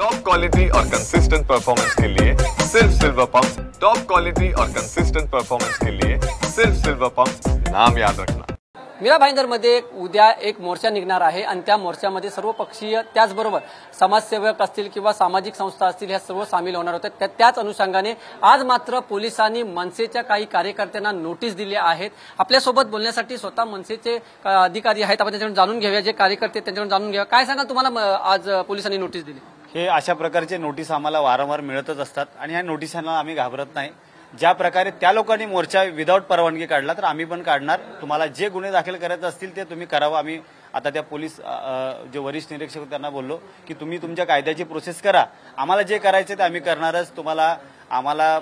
Top quality और consistent performance के लिए सिर्फ सिल्वर पंप्स। टॉप क्वालिटी और कंसिस्टेंट परफॉर्मेंस के लिए सिर्फ सिल्वर पंप्स, नाम याद रखना। मीरा भाईंदरमध्ये उद्या एक मोर्चा निघणार आहे आणि त्या मोर्चामध्ये सर्व पक्षीय त्याचबरोबर समाजसेवक असतील किंवा सामाजिक संस्था असतील ह्या सर्व सामील होणार होत्या। त्याच अनुषंगाने आज मात्र पोलिसांनी मनसेच्या काही कार्यकर्त्यांना नोटीस दिली आहेत। आपल्यासोबत बोलण्यासाठी स्वतः मनसेचे अधिकारी आहेत, आपण त्यांच्याकडून जाणून घेऊया, जे कार्यकर्ते त्यांच्याकडून जाणून घेऊया। काय सांगाल तुम्हाला आज पोलिसांनी नोटीस दिली? हे अशा प्रकारचे नोटीस आम्हाला वारंवार मिळतच असतात आणि ह्या नोटिसांना आम्ही घाबरत नाही। ज्या प्रकारे त्या लोकांनी मोर्चा विदाऊट परवानगी काढला तर आम्ही पण काढणार। तुम्हाला जे गुन्हे दाखल करायचे असतील ते तुम्ही करावं। आम्ही आता त्या पोलीस जे वरिष्ठ निरीक्षक त्यांना बोललो की तुम्ही तुमच्या कायद्याची प्रोसेस करा, आम्हाला जे करायचे ते आम्ही करणारच। आम्हाला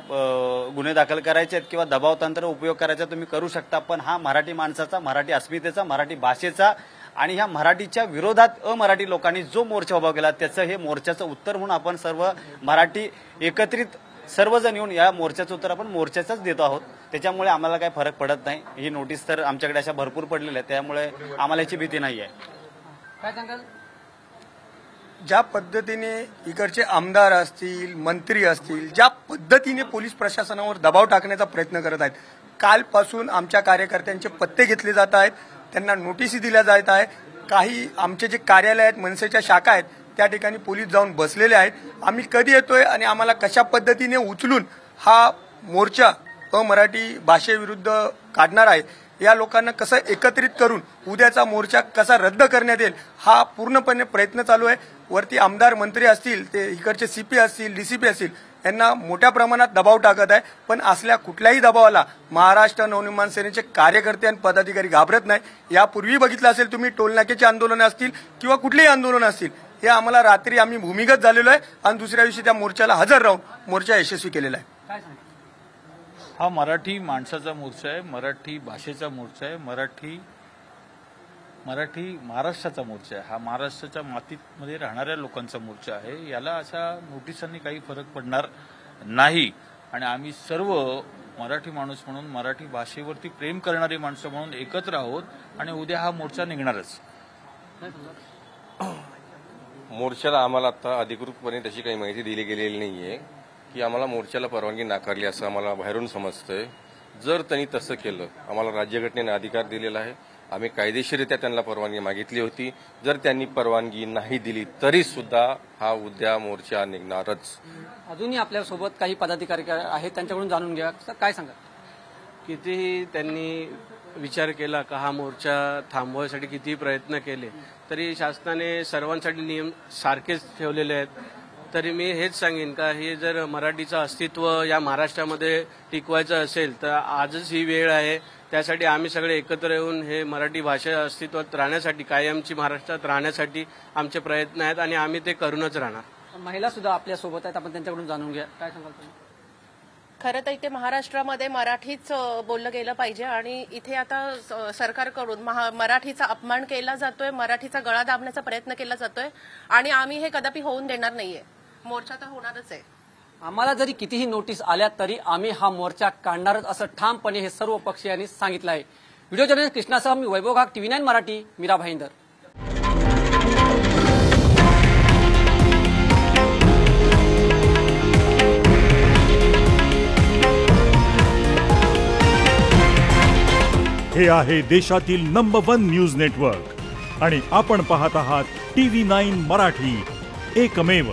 गुन्हे दाखल करायचे आहेत किंवा दबाव तंत्र उपयोग करायचा तुम्ही करू शकता, पण हा मराठी माणसाचा, मराठी अस्मितेचा, मराठी भाषेचा आणि ह्या मराठीच्या विरोधात अमराठी लोकांनी जो मोर्चा उभा केला त्याचं हे मोर्चाचं उत्तर म्हणून आपण सर्व मराठी एकत्रित सर्वजण येऊन या मोर्चाचं उत्तर आपण मोर्चाचाच देतो आहोत। त्याच्यामुळे आम्हाला काही फरक पडत नाही। ही नोटीस तर आमच्याकडे अशा भरपूर पडलेल्या आहेत, त्यामुळे आम्हाला याची भीती नाही आहे। काय सांगाल? ज्या पद्धतीने इकडचे आमदार असतील, मंत्री असतील, ज्या पद्धतीने पोलीस प्रशासनावर दबाव टाकण्याचा प्रयत्न करत आहेत, कालपासून आमच्या कार्यकर्त्यांचे पत्ते घेतले जात आहेत, त्यांना नोटीसी दिल्या जात आहे। काही आमचे जे कार्यालय आहेत, मनसेच्या शाखा आहेत, त्या ठिकाणी पोलीस जाऊन बसलेले आहेत। आम्ही कधी येतोय आणि आम्हाला कशा पद्धतीने उचलून हा मोर्चा अमराठी भाषेविरुद्ध काढणार आहे, या लोकांना कसं एकत्रित करून उद्याचा मोर्चा कसा रद्द करण्यात येईल हा पूर्णपणे प्रयत्न चालू आहे। वरती आमदार मंत्री असतील, ते इकडचे सीपी असतील, डीसीपी असतील, यांना मोठ्या प्रमाणात दबाव टाकत आहे। पण असल्या कुठल्याही दबावाला महाराष्ट्र नवनिर्माण सेनेचे कार्यकर्ते आणि पदाधिकारी घाबरत नाही। यापूर्वी बघितलं असेल तुम्ही, टोलनाक्याची आंदोलनं असतील किंवा कुठलीही आंदोलनं असतील, हे आम्हाला रात्री आम्ही भूमिगत झालेलो आहे आणि दुसऱ्या दिवशी त्या मोर्चाला हजर राहून मोर्चा यशस्वी केलेला आहे। हा मराठी माणसाचा मोर्चा आहे, मराठी भाषेचा मोर्चा आहे, मराठी महाराष्ट्राचा मोर्चा आहे। हा महाराष्ट्राच्या मातीमध्ये राहणाऱ्या लोकांचा मोर्चा आहे। याला अशा नोटिसांनी काही फरक पडणार नाही आणि आम्ही सर्व मराठी माणूस म्हणून, मराठी भाषेवरती प्रेम करणारी माणसं म्हणून एकत्र आहोत आणि उद्या हा मोर्चा निघणारच। मोर्चाला आम्हाला आता अधिकृतपणे तशी काही माहिती दिली गेलेली नाहीये की आम्हाला मोर्चाला परवानगी नाकारली असं आम्हाला बाहेरून समजतंय। जर त्यांनी तसं केलं, आम्हाला राज्यघटनेने अधिकार दिलेला आहे, आम्ही कायदेशीररित्या त्यांना परवानगी मागितली होती। जर त्यांनी परवानगी नाही दिली तरी सुद्धा हा उद्या मोर्चा निघणारच। अजूनही आपल्यासोबत काही पदाधिकारी आहेत, त्यांच्याकडून जाणून घ्या। काय सांगा? कितीही त्यांनी विचार केला का हा मोर्चा थांबवण्यासाठी कितीही प्रयत्न केले तरी शासनाने सर्वांसाठी नियम सारखेच ठेवलेले आहेत। तरी मी हेच सांगेन का हे जर मराठीचं अस्तित्व या महाराष्ट्रामध्ये टिकवायचं असेल तर आजच ही वेळ आहे। त्यासाठी आम्ही सगळे एकत्र येऊन हे मराठी भाषा अस्तित्वात राहण्यासाठी, कायमची महाराष्ट्रात राहण्यासाठी आमचे प्रयत्न आहेत आणि आम्ही ते करूनच राहणार। महिला सुद्धा आपल्यासोबत आहेत, आपण त्यांच्याकडून जाणून घ्या। काय सांगाल तुम्ही? खरं तर इथे महाराष्ट्रामध्ये मराठीच बोललं गेलं पाहिजे आणि इथे आता सरकारकडून मराठीचा अपमान केला जातोय, मराठीचा गळा दाबण्याचा प्रयत्न केला जातोय आणि आम्ही हे कदापि होऊन देणार नाहीये। मोर्चा तर होणारच आहे। आम्हाला जरी कितीही नोटीस आल्या तरी आम्ही हा मोर्चा काढणारच असं ठामपणे हे सर्व पक्षीयांनी सांगितलं आहे। व्हिडिओ जर्नलिस्ट कृष्णासह मी वैभव घाग, TV9 मराठी, मीरा भाईंदर। हे आहे देशातील नंबर 1 न्यूज नेटवर्क आणि आपण पाहत आहात TV9 मराठी, एकमेव।